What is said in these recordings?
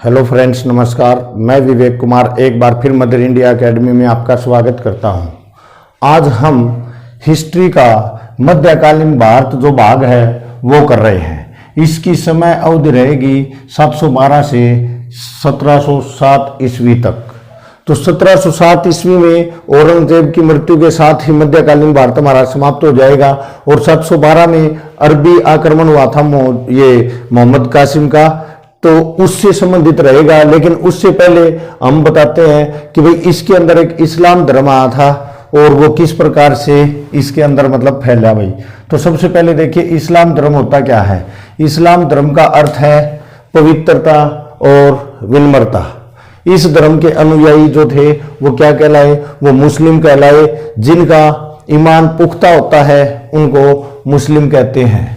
Hello friends, नमस्कार। मैं विवेक कुमार एक बार फिर मदर इंडिया एकेडमी में आपका स्वागत करता हूं। आज हम हिस्ट्री का मध्यकालीन भारत जो भाग है वो कर रहे हैं। इसकी समय अवधि रहेगी 712 से 1707 ईस्वी तक। तो 1707 ईस्वी में औरंगजेब की मृत्यु के साथ ही मध्यकालीन भारत हमारा समाप्त हो जाएगा और 712 में अरबी आक्रमण हुआ था ये मोहम्मद कासिम का, तो उससे संबंधित रहेगा। लेकिन उससे पहले हम बताते हैं कि भाई इसके अंदर एक इस्लाम धर्म आया था और वो किस प्रकार से इसके अंदर मतलब फैला भाई। तो सबसे पहले देखिए इस्लाम धर्म होता क्या है। इस्लाम धर्म का अर्थ है पवित्रता और विनम्रता। इस धर्म के अनुयायी जो थे वो क्या कहलाए, वो मुस्लिम कहलाए। जिनका ईमान पुख्ता होता है उनको मुस्लिम कहते हैं।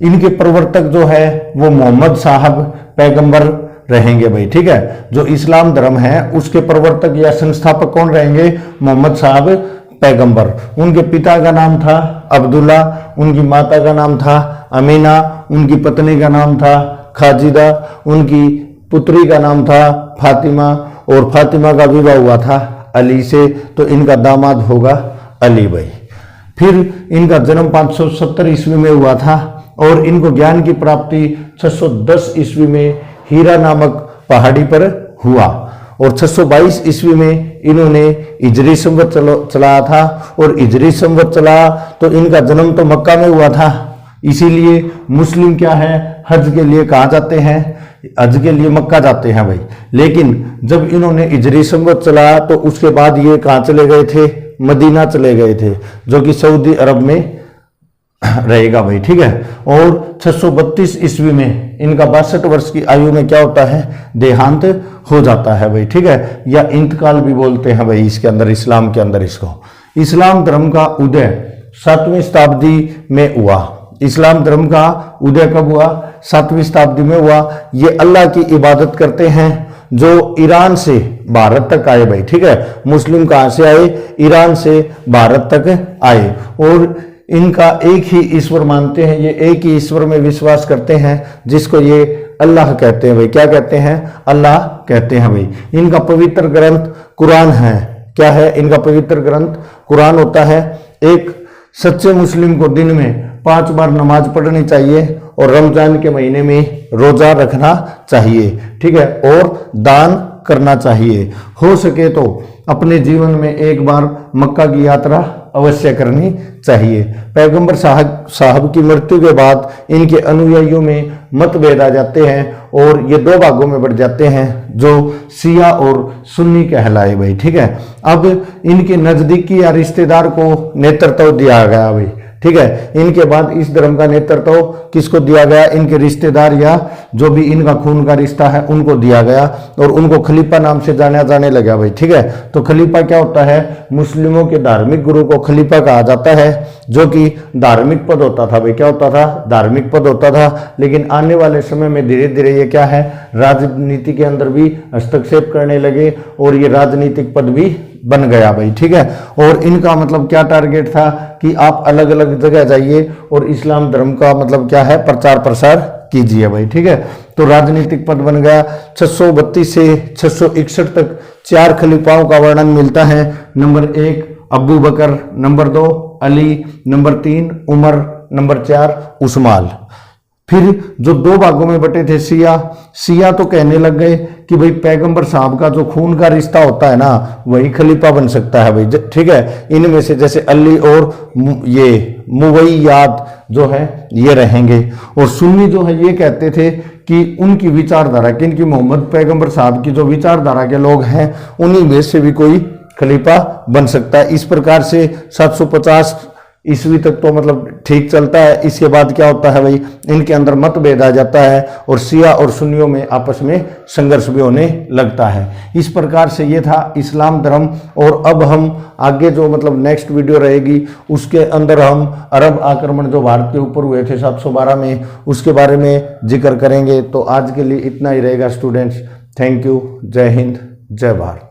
इनके प्रवर्तक जो है वो मोहम्मद साहब पैगंबर रहेंगे भाई, ठीक है। जो इस्लाम धर्म है उसके प्रवर्तक या संस्थापक कौन रहेंगे, मोहम्मद साहब पैगंबर। उनके पिता का नाम था अब्दुल्ला, उनकी माता का नाम था अमीना, उनकी पत्नी का नाम था खाजिदा, उनकी पुत्री का नाम था फातिमा और फातिमा का विवाह हुआ था अली से, तो इनका दामाद होगा अली भाई। फिर इनका जन्म 570 ईस्वी में हुआ था और इनको ज्ञान की प्राप्ति 610 ईस्वी में हीरा नामक पहाड़ी पर हुआ और 622 ईस्वी में इन्होंने हिजरी संवत चलाया था और हिजरी संवत चला तो इनका जन्म तो मक्का में हुआ था। इसीलिए मुस्लिम क्या है, हज के लिए कहाँ जाते हैं, हज के लिए मक्का जाते हैं भाई। लेकिन जब इन्होंने हिजरी संवत चलाया तो उसके बाद ये कहाँ चले गए थे, मदीना चले गए थे, जो कि सऊदी अरब में रहेगा भाई, ठीक है। और 632 ईस्वी में इनका 62 वर्ष की आयु में क्या होता है, देहांत हो जाता है भाई, ठीक है, या इंतकाल भी बोलते हैं भाई इसके अंदर, इस्लाम के अंदर इसको। इस्लाम धर्म का उदय 7वीं शताब्दी में हुआ। इस्लाम धर्म का उदय कब हुआ, 7वीं शताब्दी में हुआ। ये अल्लाह की इबादत करते हैं जो ईरान से भारत तक आए भाई, ठीक है। मुस्लिम कहाँ से आए, ईरान से भारत तक आए और इनका एक ही ईश्वर मानते हैं। ये एक ही ईश्वर में विश्वास करते हैं जिसको ये अल्लाह कहते हैं भाई। क्या कहते हैं, अल्लाह कहते हैं भाई। इनका पवित्र ग्रंथ कुरान है। क्या है इनका पवित्र ग्रंथ, कुरान होता है। एक सच्चे मुस्लिम को दिन में 5 बार नमाज पढ़नी चाहिए और रमजान के महीने में रोजा रखना चाहिए, ठीक है, और दान करना चाहिए। हो सके तो अपने जीवन में एक बार मक्का की यात्रा अवश्य करनी चाहिए। पैगंबर साहब की मृत्यु के बाद इनके अनुयायियों में मतभेद आ जाते हैं और ये 2 भागों में बढ़ जाते हैं जो शिया और सुन्नी कहलाए भाई, ठीक है। अब इनके नजदीकी या रिश्तेदार को नेतृत्व दिया गया भाई, ठीक है। इनके बाद इस धर्म का नेतृत्व किसको दिया गया, इनके रिश्तेदार या जो भी इनका खून का रिश्ता है उनको दिया गया और उनको खलीफा नाम से जाना जाने लगा भाई, ठीक है। तो खलीफा क्या होता है, मुस्लिमों के धार्मिक गुरु को खलीफा कहा जाता है, जो कि धार्मिक पद होता था भाई। क्या होता था, धार्मिक पद होता था। लेकिन आने वाले समय में धीरे धीरे ये क्या है, राजनीति के अंदर भी हस्तक्षेप करने लगे और ये राजनीतिक पद भी बन गया भाई, ठीक है। और इनका मतलब क्या टारगेट था कि आप अलग अलग जगह जाइए और इस्लाम धर्म का मतलब क्या है, प्रचार प्रसार कीजिए भाई, ठीक है। तो राजनीतिक पद बन गया। 632 से 661 तक 4 खलीफाओं का वर्णन मिलता है। Number 1 Abu Bakr, number 2 Ali, number 3 Umar, number 4 Usman. फिर जो 2 भागों में बटे थे शिया तो कहने लग गए कि भाई पैगंबर साहब का जो खून का रिश्ता होता है ना वही खलीफा बन सकता है भाई, ठीक है। इनमें से जैसे अली और ये मुवैयाद जो है ये रहेंगे। और सुन्नी जो है ये कहते थे कि उनकी विचारधारा, किनकी, मोहम्मद पैगंबर साहब की जो विचारधारा के लोग हैं उन्हीं में से भी कोई खलीफा बन सकता है। इस प्रकार से 750 ईस्वी तक तो मतलब ठीक चलता है। इसके बाद क्या होता है भाई, इनके अंदर मतभेद आ जाता है और शिया और सुन्नियों में आपस में संघर्ष भी होने लगता है। इस प्रकार से ये था इस्लाम धर्म। और अब हम आगे जो मतलब नेक्स्ट वीडियो रहेगी उसके अंदर हम अरब आक्रमण जो भारत के ऊपर हुए थे 712 में उसके बारे में जिक्र करेंगे। तो आज के लिए इतना ही रहेगा स्टूडेंट्स। Thank you. जय हिंद, जय भारत।